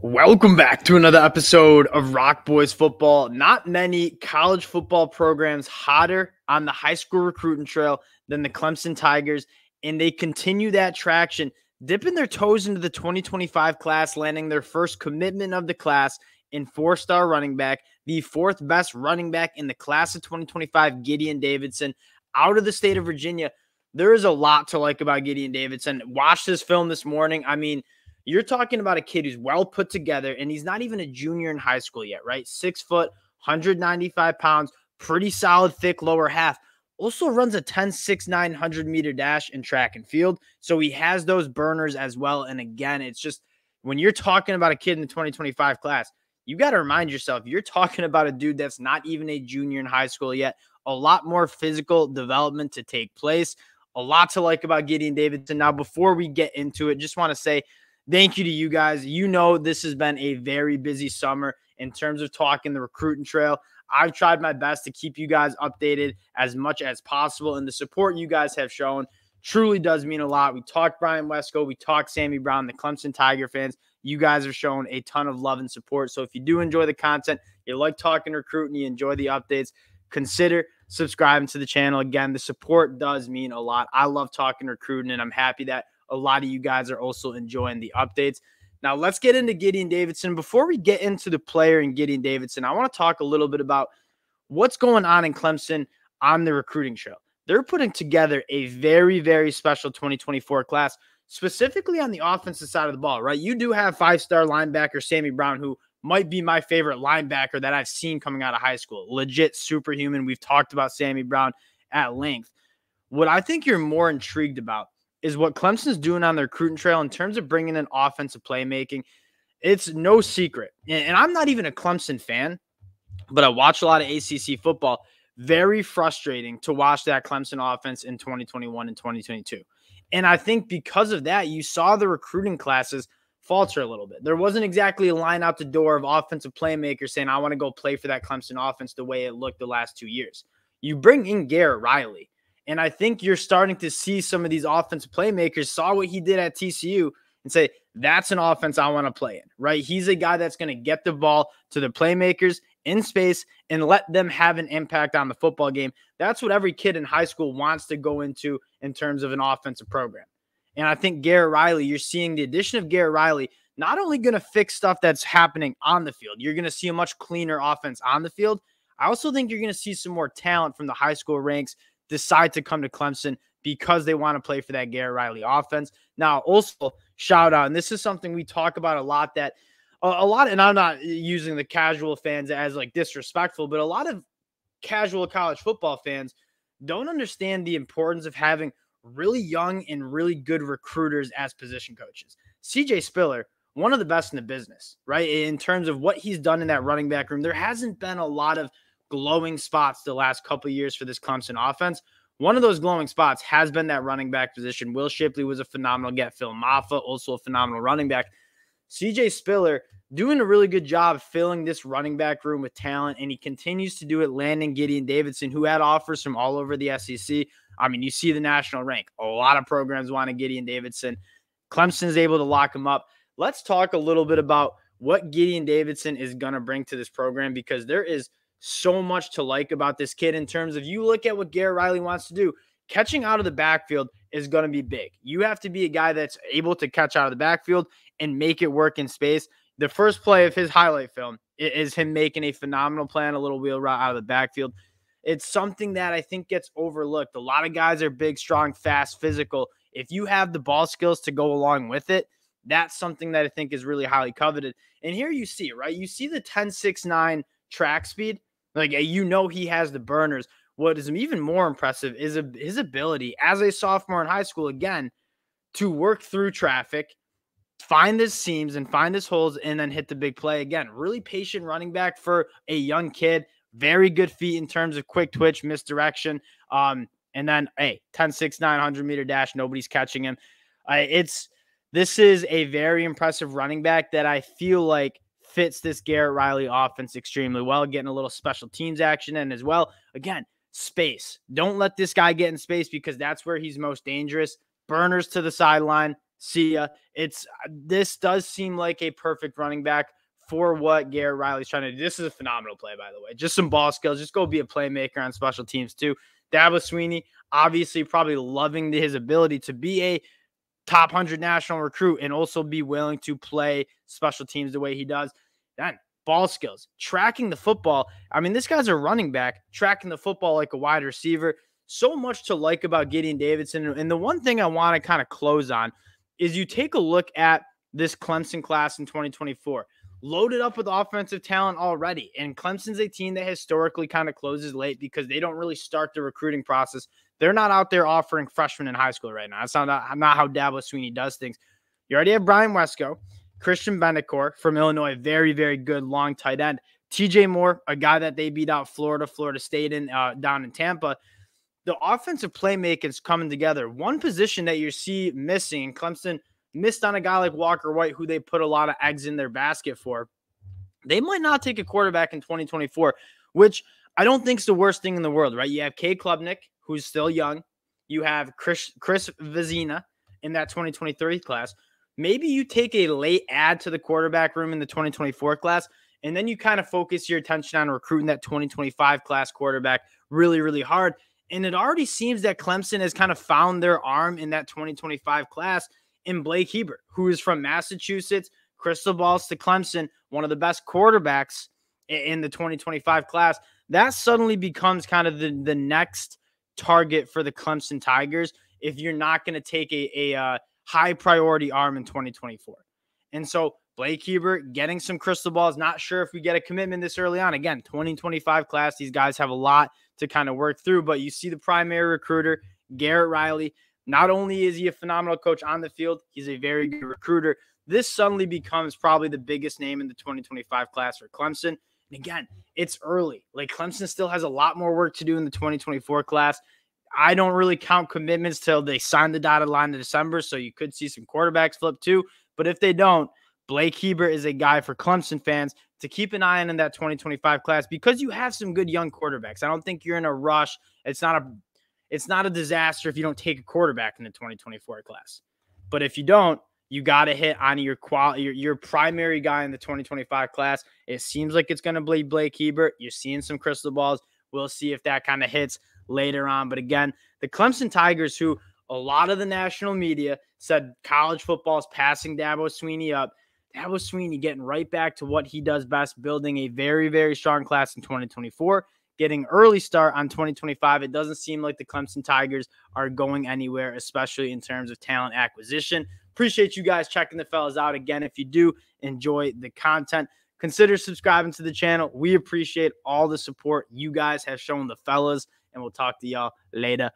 Welcome back to another episode of Rock Boys Football. Not many college football programs hotter on the high school recruiting trail than the Clemson Tigers, and they continue that traction, dipping their toes into the 2025 class, landing their first commitment of the class in four-star running back, the fourth best running back in the class of 2025, Gideon Davidson, out of the state of Virginia. There is a lot to like about Gideon Davidson. Watch this film this morning. I mean, you're talking about a kid who's well put together, and he's not even a junior in high school yet, right? 6 foot, 195 pounds, pretty solid, thick lower half. Also runs a 10.69 100-meter dash in track and field. So he has those burners as well. And again, it's just when you're talking about a kid in the 2025 class, you got to remind yourself, you're talking about a dude that's not even a junior in high school yet. A lot more physical development to take place. A lot to like about Gideon Davidson. Now, before we get into it, just want to say, thank you to you guys. You know, this has been a very busy summer in terms of talking the recruiting trail. I've tried my best to keep you guys updated as much as possible, and the support you guys have shown truly does mean a lot. We talked Brian Wesco, we talked Sammy Brown, the Clemson Tiger fans. You guys have shown a ton of love and support. So if you do enjoy the content, you like talking recruiting, you enjoy the updates, consider subscribing to the channel. Again, the support does mean a lot. I love talking recruiting, and I'm happy that a lot of you guys are also enjoying the updates. Now, let's get into Gideon Davidson. Before we get into the player and Gideon Davidson, I want to talk a little bit about what's going on in Clemson on the recruiting trail. They're putting together a very, very special 2024 class, specifically on the offensive side of the ball, right? You do have five-star linebacker Sammy Brown, who might be my favorite linebacker that I've seen coming out of high school. Legit superhuman. We've talked about Sammy Brown at length. What I think you're more intrigued about is what Clemson's doing on the recruiting trail in terms of bringing in offensive playmaking. It's no secret. And I'm not even a Clemson fan, but I watch a lot of ACC football. Very frustrating to watch that Clemson offense in 2021 and 2022. And I think because of that, you saw the recruiting classes falter a little bit. There wasn't exactly a line out the door of offensive playmakers saying, I want to go play for that Clemson offense the way it looked the last 2 years. You bring in Garrett Riley, and I think you're starting to see some of these offensive playmakers saw what he did at TCU and say, that's an offense I want to play in, right? He's a guy that's going to get the ball to the playmakers in space and let them have an impact on the football game. That's what every kid in high school wants to go into in terms of an offensive program. And I think Garrett Riley, you're seeing the addition of Garrett Riley not only going to fix stuff that's happening on the field, you're going to see a much cleaner offense on the field. I also think you're going to see some more talent from the high school ranks decide to come to Clemson because they want to play for that Garrett Riley offense. Now, also shout out, and this is something we talk about a lot, that a lot, and I'm not using the casual fans as like disrespectful, but a lot of casual college football fans don't understand the importance of having really young and really good recruiters as position coaches. CJ Spiller, one of the best in the business, right? In terms of what he's done in that running back room, there hasn't been a lot of glowing spots the last couple of years for this Clemson offense. One of those glowing spots has been that running back position. Will Shipley was a phenomenal get. Phil Maffa, also a phenomenal running back. CJ Spiller doing a really good job filling this running back room with talent, and he continues to do it, landing Gideon Davidson, who had offers from all over the SEC. I mean, you see the national rank. A lot of programs wanted Gideon Davidson. Clemson is able to lock him up. Let's talk a little bit about what Gideon Davidson is going to bring to this program, because there is so much to like about this kid in terms of, you look at what Garrett Riley wants to do. Catching out of the backfield is going to be big. You have to be a guy that's able to catch out of the backfield and make it work in space. The first play of his highlight film is him making a phenomenal play on a little wheel route out of the backfield. It's something that I think gets overlooked. A lot of guys are big, strong, fast, physical. If you have the ball skills to go along with it, that's something that I think is really highly coveted. And here you see, right? You see the 10.69 track speed. Like, you know, he has the burners. What is even more impressive is his ability as a sophomore in high school, again, to work through traffic, find his seams and find his holes, and then hit the big play. Again, really patient running back for a young kid. Very good feet in terms of quick twitch, misdirection. And then, 10.69 100-meter dash. Nobody's catching him. This is a very impressive running back that I feel like fits this Garrett Riley offense extremely well, getting a little special teams action in as well. Again, space. Don't let this guy get in space, because that's where he's most dangerous. Burners to the sideline, See ya. This does seem like a perfect running back for what Garrett Riley's trying to do. This is a phenomenal play, by the way. Just some ball skills. Just go be a playmaker on special teams too. Dabo Swinney, obviously probably loving his ability to be a top 100 national recruit and also be willing to play special teams the way he does. Then ball skills, tracking the football. I mean, this guy's a running back, tracking the football like a wide receiver. So much to like about Gideon Davidson. And the one thing I want to kind of close on is you take a look at this Clemson class in 2024, loaded up with offensive talent already. And Clemson's a team that historically kind of closes late because they don't really start the recruiting process. They're not out there offering freshmen in high school right now. That's not how Dabo Swinney does things. You already have Brian Wesco, Christian Bendecore from Illinois, very, very good long tight end. TJ Moore, a guy that they beat out Florida State in down in Tampa. The offensive playmakers coming together. One position that you see missing, and Clemson missed on a guy like Walker White, who they put a lot of eggs in their basket for. They might not take a quarterback in 2024, which I don't think is the worst thing in the world, right? You have Kay Klubnik, who's still young. You have Chris Vizina in that 2023 class. Maybe you take a late add to the quarterback room in the 2024 class, and then you kind of focus your attention on recruiting that 2025 class quarterback really, really hard. And it already seems that Clemson has kind of found their arm in that 2025 class in Blake Hebert, who is from Massachusetts, crystal balls to Clemson, one of the best quarterbacks in the 2025 class. That suddenly becomes kind of the next target for the Clemson Tigers if you're not going to take a high priority arm in 2024. And so Blake Hebert getting some crystal balls, not sure if we get a commitment this early on. Again, 2025 class, these guys have a lot to kind of work through, but you see the primary recruiter, Garrett Riley. Not only is he a phenomenal coach on the field, he's a very good recruiter. This suddenly becomes probably the biggest name in the 2025 class for Clemson. And again, it's early. Like, Clemson still has a lot more work to do in the 2024 class. I don't really count commitments till they sign the dotted line in December, so you could see some quarterbacks flip too. But if they don't, Blake Hebert is a guy for Clemson fans to keep an eye on in that 2025 class because you have some good young quarterbacks. I don't think you're in a rush. It's not a disaster if you don't take a quarterback in the 2024 class. But if you don't, you got to hit on your primary guy in the 2025 class. It seems like it's going to be Blake Hebert. You're seeing some crystal balls. We'll see if that kind of hits later on. But again, the Clemson Tigers, who a lot of the national media said college football is passing Dabo Swinney up, Dabo Swinney getting right back to what he does best, building a very, very strong class in 2024, getting early start on 2025. It doesn't seem like the Clemson Tigers are going anywhere, especially in terms of talent acquisition. Appreciate you guys checking the fellas out. Again, if you do enjoy the content, consider subscribing to the channel. We appreciate all the support you guys have shown the fellas, and we'll talk to y'all later.